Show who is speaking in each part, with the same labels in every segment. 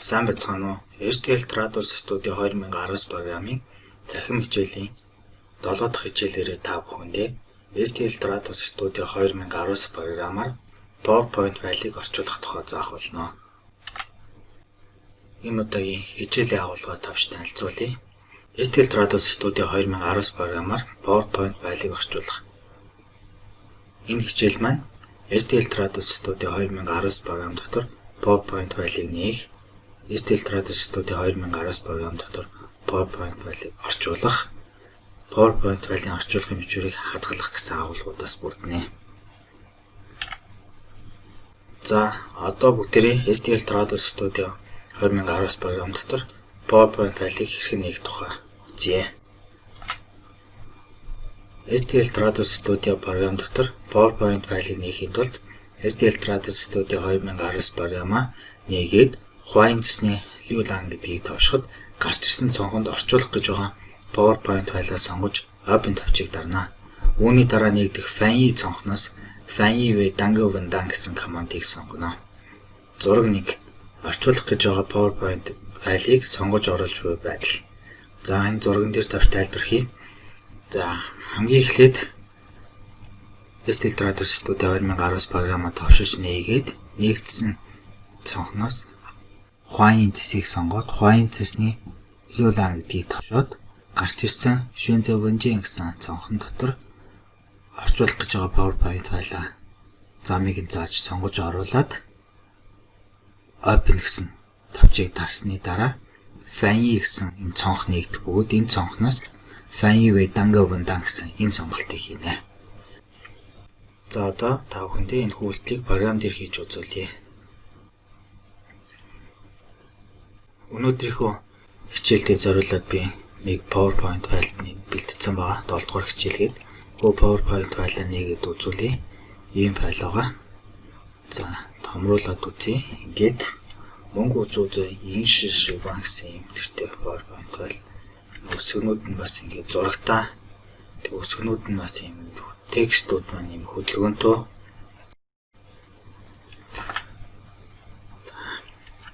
Speaker 1: Сайн байцгаана уу? STL Trados Studio 2019 программын захин хичээлийн 7 дахь хичээлээрээ та бүхэндээ STL Trados Studio 2019 программаар PowerPoint файлыг орчуулах тухай заах болно. Энэ удаагийн хичээлийн агуулгаа тавьж танилцуулъя. STL Trados Studio 2019 программаар PowerPoint файлыг орчуулах. Энэ хичээл маань STL Trados Studio 2019 програм дотор PowerPoint файлыг нээх, STL Trados Studio 2019 програм дотор PowerPoint файлыг орчуулах, PowerPoint файлын орчуулгын бичвэрийг хадгалах гэсэн агуулгуудаас бүрднэ. За, одоо бүгдээрээ STL Trados Studio 2019 програм дотор PowerPoint файлыг хэрхэн нээх тухай үзье. STL Trados Studio програм дотор PowerPoint файлыг нээхийн тулд STL Trados Studio 2019 програмаа нээгээд хувайн цэсний Liulan гэдгийг товшоход гарч ирсэн цонхонд орчуулах гэж байгаа PowerPoint файлаа сонгож Open тавчийг дарна. Үүний дараа нэгдэх Fan-i цонхноос Fan-i Dangovendan гэсэн командыг сонгоно. Зураг 1. Орчуулах гэж байгаа PowerPoint файлыг сонгож оруулж буй байдал. За, энэ зурган дээр тавьж тайлбархий. За, хамгийн эхлээд STL Trados Studio 2019 програмаа товшиж нээгээд нэгдсэн цонхноос хувайн цэсийг сонгоод хувайн цэсний Liulan гэдгийг товшоод гарч ирсэн Shenzhen гэсэн цонхон дотор орчуулах гэж байгаа PowerPoint файлаа замыг зааж сонгож оруулаад Open гэсэн тавчийг дарсны дараа Fan-i гэсэн энэ цонх нэгдэх бөгөөд энэ цонхноос Fan-i Dangovendan гэсэн энэ сонголтыг хийнэ. За, одоо та бүхэндээ энэ үйлдэлийг програм дээр хийж үзүүлье. Өнөөдрийнхөө хичээлдээ зориулаад би нэг PowerPoint файл бэлтгэсэн байгаа. 7 дугаар хичээлгээд PowerPoint файлаа нэгээд үзүүлье. Ийм файл байгаа. За, томруулаад үзье. Ингээд мөнгө үзүүлээ инш банк гэсэн юм төртэй PowerPoint файл. Өсгөнүүд нь бас ингээд зурагтай. Тэг өсгөнүүд нь бас юм текстүүд маань юм хөдөлгөөнтэй.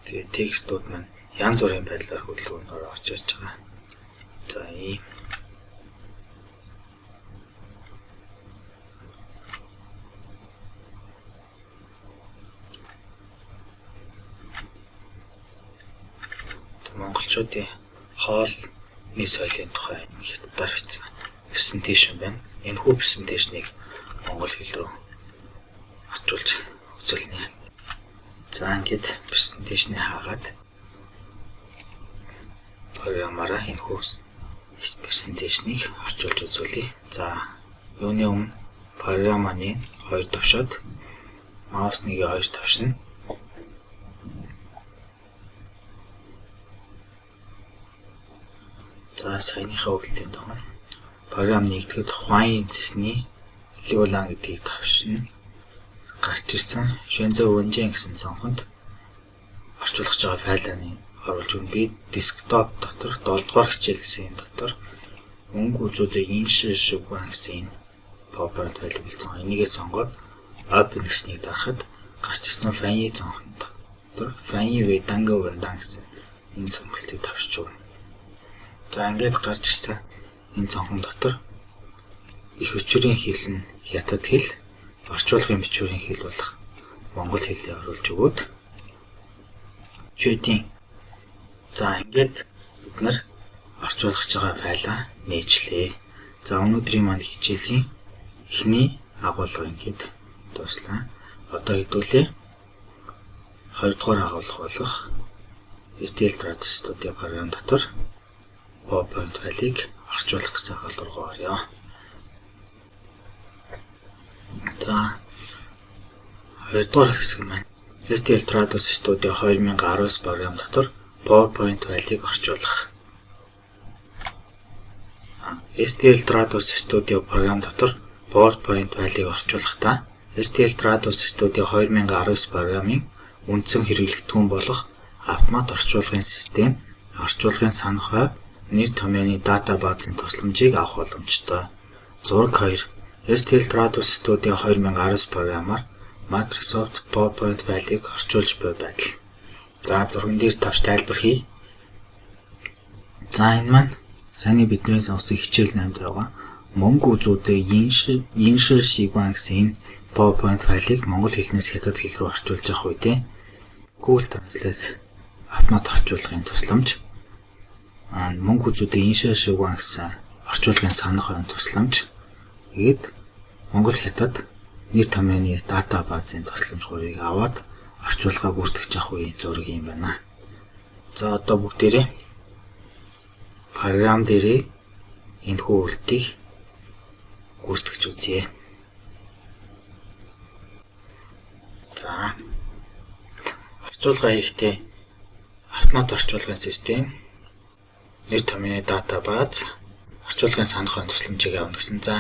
Speaker 1: Тэгээ текстүүд маань янз бүрийн байдлаар хөдөлгөөнөөр орж ирж байгаа. За, ийм. Монголчуудын хоолны соёлын тухай хятадаар бичсэн презентацийн байна. Энэ хүү презентацийг монгол хэл рүү орчуулж үзүүлнэ. За, ингээд презентацийг хаагаад програмаараа энэ хүү презентацийг орчуулж үзүүлье. За, юуны өмнө програманы 2 товшоод маусны 2 товшно. За, саяныхаа өгөлтийн дагуу програм нэгтгэхэд хувайн цэсний Liulan гэдгийг тавьшин гарч ирсэн Shenzhen гэсэн цонхонд орчуулах байгаа файлаа оруулж өгнө. Би десктоп дотор 7 дугаар хичээл гэсэн дотор мөнгө үзүүлээ инш банк гэсэн PowerPoint файлыг бэлдсэн. Энийгээ сонгоод Open гэснийг дарахад гарч ирсэн Fan-i цонхонд дотор Fan-i Dangovendan гэсэн энэ сонголтыг тавьж өгнө. За, ингээд гарч ирсэн энэ цонхон дотор их бичвэрийн хэл нь хятад хэл, орчуулгын бичвэрийн хэл болох монгол хэлийг оруулж өгөөд шийдэн. За, ингээд бид нар орчуулах гэж байгаа файлаа нээчлээ. За, өнөөдрийн маань хичээлийн эхний агуулга ингээд дуслаа. Одоо хэдүүлээ 20 дугаар агуулга болох STL Trados Studio програм дотор PowerPoint файлыг орчуулах гэсэн агуулга руу орё. За, 2 дугаар хэсэг маань STL Trados Studio 2019 програм дотор PowerPoint файлыг орчуулах. STL Trados Studio програм дотор PowerPoint файлыг орчуулахдаа STL Trados Studio 2019 програмын үндсэн хэрэглэгдэхүүн болох автомат орчуулгын систем, орчуулгын санах хойв, нэр томьёоны дата баазын тусламжийг авах боломжтой. Зураг 2. STL Trados Studio 2019 програмаар Microsoft PowerPoint файлыг орчуулж буй байдал. За зурган дээр тавч тайлбар хий. За энэ маань саяны бидний сонсох хичээл 8 дээр байгаа. Мөнгө үзүүдээ иншир шигван гэсэн энэ PowerPoint файлыг монгол хэлнээс хятад хэл рүү орчуулж авах үедээ Google Translate автомат орчуулгын тусламж мөнгө үзүүдээ иншир шигван гэсэн орчуулгын санах ойн тусламж тэгээд монгол хятад нэр томьёоны дата базын тусламж гурыг аваад орчуулгаа гүйцэтгэж авах үеийн зураг юм байна. За одоо бүгдээрээ програм дээрээ энэхүү үйлдэлийг гүйцэтгэж үзье. За орчуулга хийхдээ автомат орчуулгын систем нэр томьёоны дата баз орчуулгын санах ойн тусламжийг авна гэсэн. За